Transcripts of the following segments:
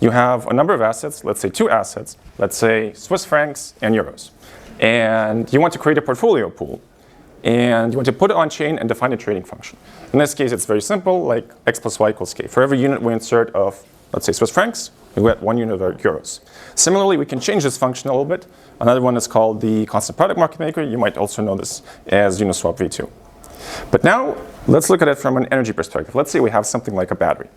you have a number of assets, let's say 2 assets, let's say Swiss francs and euros. And you want to create a portfolio pool. And you want to put it on chain and define a trading function. In this case, it's very simple, like x plus y equals k. For every unit we insert of, let's say, Swiss francs, we get 1 unit of euros. Similarly, we can change this function a little bit. Another one is called the constant product market maker. You might also know this as Uniswap v2. But now, let's look at it from an energy perspective. Let's say we have something like a battery.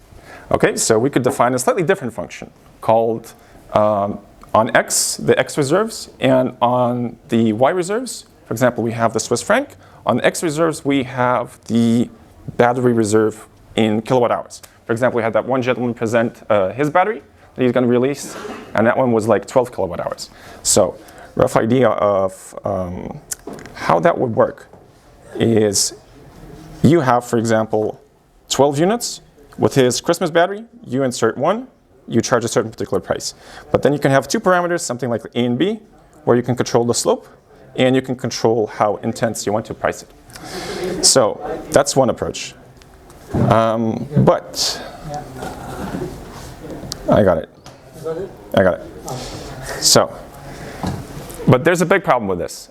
Okay, so we could define a slightly different function called on x, the x reserves, and on the y reserves. For example, we have the Swiss franc. On the x reserves, we have the battery reserve in kilowatt hours. For example, we had that one gentleman present his battery that he's going to release, and that one was like 12 kilowatt hours. So, rough idea of how that would work is you have, for example, 12 units. With his Christmas battery, you insert 1, you charge a certain particular price. But then you can have 2 parameters, something like A and B, where you can control the slope, and you can control how intense you want to price it. So that's one approach. But I got it. I got it. So, but there's a big problem with this.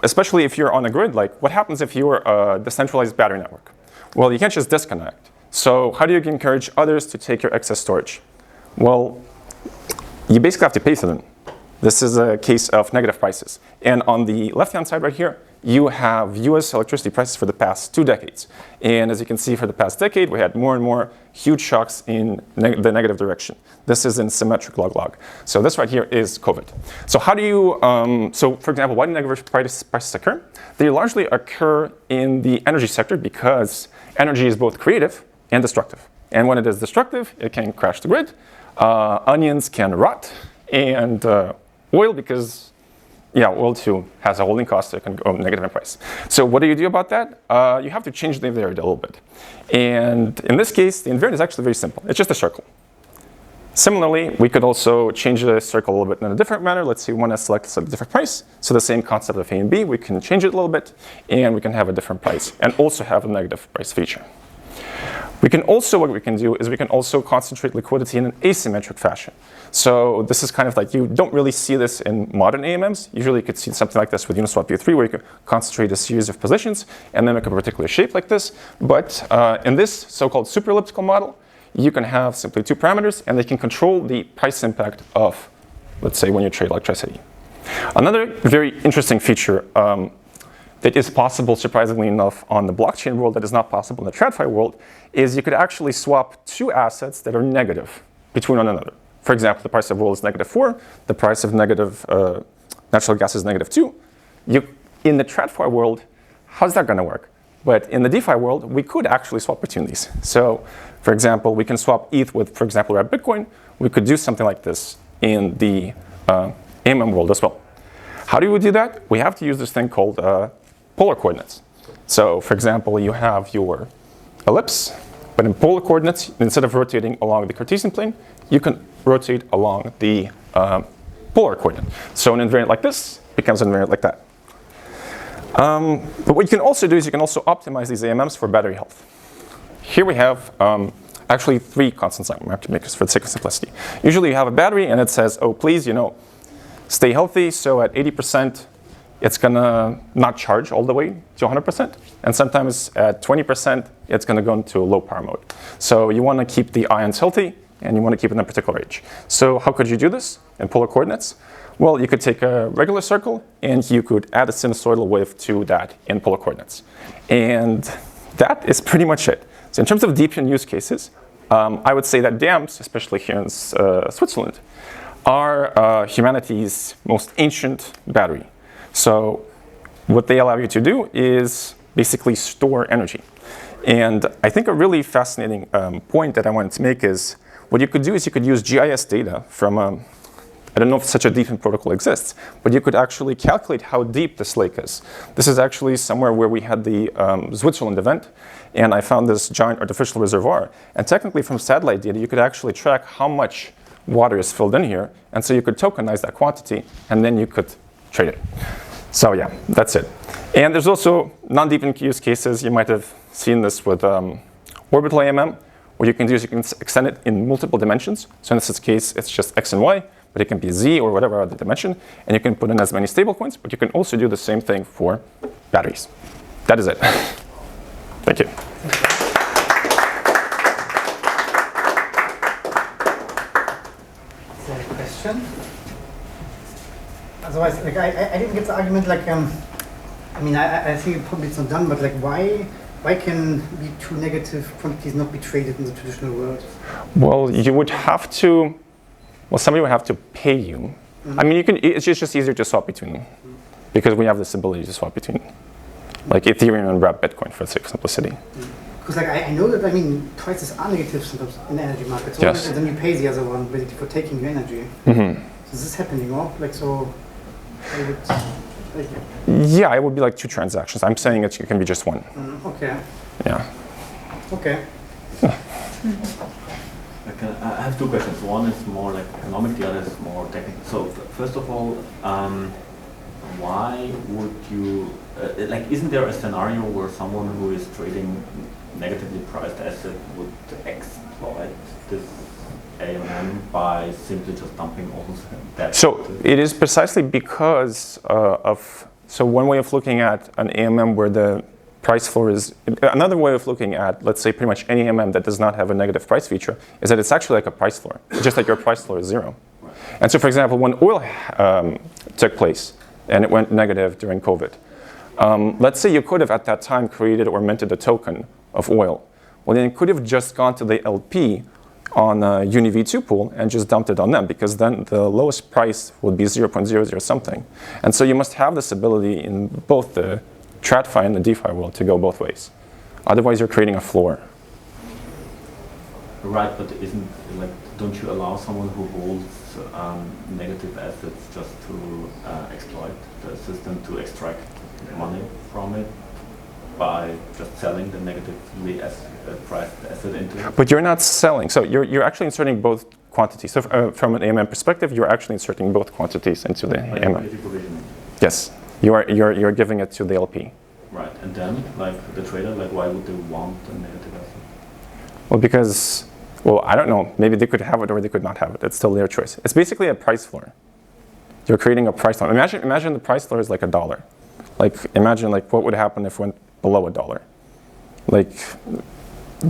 Especially if you're on a grid, like what happens if you're a decentralized battery network? Well, you can't just disconnect. So how do you encourage others to take your excess storage? Well, you basically have to pay for them. This is a case of negative prices. And on the left-hand side right here, you have US electricity prices for the past 2 decades. And as you can see, for the past decade, we had more and more huge shocks in the negative direction. This is in symmetric log-log. So this right here is COVID. So how do you, so for example, why do negative prices occur? They largely occur in the energy sector because energy is both creative and destructive. And when it is destructive, it can crash the grid. Onions can rot, and oil, because oil too has a holding cost, so it can go negative in price. So what do you do about that? You have to change the invariant a little bit. And in this case, the invariant is actually very simple. It's just a circle. Similarly, we could also change the circle a little bit in a different manner. Let's say we want to select a different price. So the same concept of A and B, we can change it a little bit, and we can have a different price, and also have a negative price feature. We can also, what we can do is we can also concentrate liquidity in an asymmetric fashion. So this is kind of like, you don't really see this in modern AMMs. Usually you could see something like this with Uniswap v3, where you can concentrate a series of positions and then make a particular shape like this. But in this so-called super-elliptical model, you can have simply 2 parameters, and they can control the price impact of, let's say, when you trade electricity. Another very interesting feature that is possible, surprisingly enough, on the blockchain world that is not possible in the TradFi world, is you could actually swap 2 assets that are negative between one another. For example, the price of oil is -4, the price of natural gas is -2. In the TradFi world, how's that going to work? But in the DeFi world, we could actually swap between these. So, for example, we can swap ETH with, for example, our Bitcoin. We could do something like this in the AMM world as well. How do we do that? We have to use this thing called polar coordinates. So, for example, you have your ellipse, but in polar coordinates, instead of rotating along the Cartesian plane, you can rotate along the polar coordinate. So an invariant like this becomes an invariant like that. But what you can also do is you can also optimize these AMMs for battery health. Here we have actually 3 constant sign market makers for the sake of simplicity. Usually you have a battery and it says, oh, please, stay healthy. So at 80%, it's going to not charge all the way to 100%. And sometimes at 20%, it's going to go into low power mode. So you want to keep the ions healthy, and you want to keep it in a particular range. So how could you do this in polar coordinates? Well, you could take a regular circle, and you could add a sinusoidal wave to that in polar coordinates. And that is pretty much it. So in terms of DePIN use cases, I would say that dams, especially here in Switzerland, are humanity's most ancient battery. So what they allow you to do is basically store energy. And I think a really fascinating point that I wanted to make is what you could do is you could use GIS data from, I don't know if such a DePIN protocol exists, but you could actually calculate how deep this lake is. This is actually somewhere where we had the Switzerland event, and I found this giant artificial reservoir. And technically from satellite data, you could actually track how much water is filled in here, and so you could tokenize that quantity, and then you could trade it. So yeah, that's it. And there's also non-DePIN use cases. You might have seen this with orbital AMM, what you can do is you can extend it in multiple dimensions. So in this case, it's just x and y, but it can be z or whatever other dimension. And you can put in as many stablecoins, but you can also do the same thing for batteries. That is it. Thank you. Is there a question? Otherwise, like I didn't get the argument. Like, I mean, I think probably it's not done, but like, why can two negative quantities not be traded in the traditional world? Well, you would have to. Well, somebody would have to pay you. I mean, you can. It's just easier to swap between them because we have this ability to swap between, like Ethereum and wrap Bitcoin for sake of simplicity. Because like I know that prices are negative sometimes in the energy markets. Yes. And then you pay the other one basically for taking your energy. Mm-hmm. So is this happening, or like so? I would, like, yeah, it would be like two transactions. I'm saying it can be just one. Okay. Yeah. Okay. I have two questions. One is more like economic, the other is more technical. So first of all, why would you, like, isn't there a scenario where someone who is trading negatively priced asset would exploit this AMM by simply just dumping all that? So it is precisely because so one way of looking at an AMM where the price floor is, another way of looking at, let's say, pretty much any AMM that does not have a negative price feature is that it's actually like a price floor, just like your price floor is zero. Right. And so, for example, when oil took place and it went negative during COVID, let's say you could have at that time created or minted a token of oil. Well, then you could have just gone to the LP on a UniV2 pool and just dumped it on them, because then the lowest price would be 0.00 something. And so you must have this ability in both the TradFi and the DeFi world to go both ways. Otherwise, you're creating a floor. Right, but don't you allow someone who holds negative assets just to exploit the system to extract money from it by just selling the negatively priced asset into it? But you're not selling. So you're actually inserting both quantities. So from an AMM perspective, you're actually inserting both quantities into the AMM. Yes. You're giving it to the LP. Right, and then, like the trader, like why would they want a negative asset? Well, because, I don't know. Maybe they could have it or they could not have it. It's still their choice. It's basically a price floor. You're creating a price floor. Imagine the price floor is like $1. Like imagine like what would happen if it went below $1. Like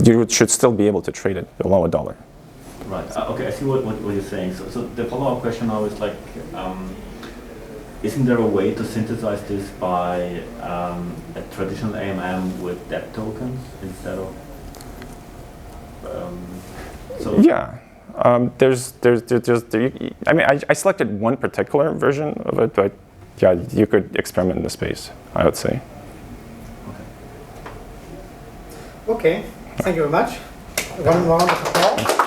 you should still be able to trade it below $1. Right. Okay, I see what you're saying. So the follow-up question now is like. Isn't there a way to synthesize this by a traditional AMM with debt tokens instead of? Yeah, I mean, I selected one particular version of it, but yeah, you could experiment in the space, I would say. Okay. Thank you very much. One round of applause.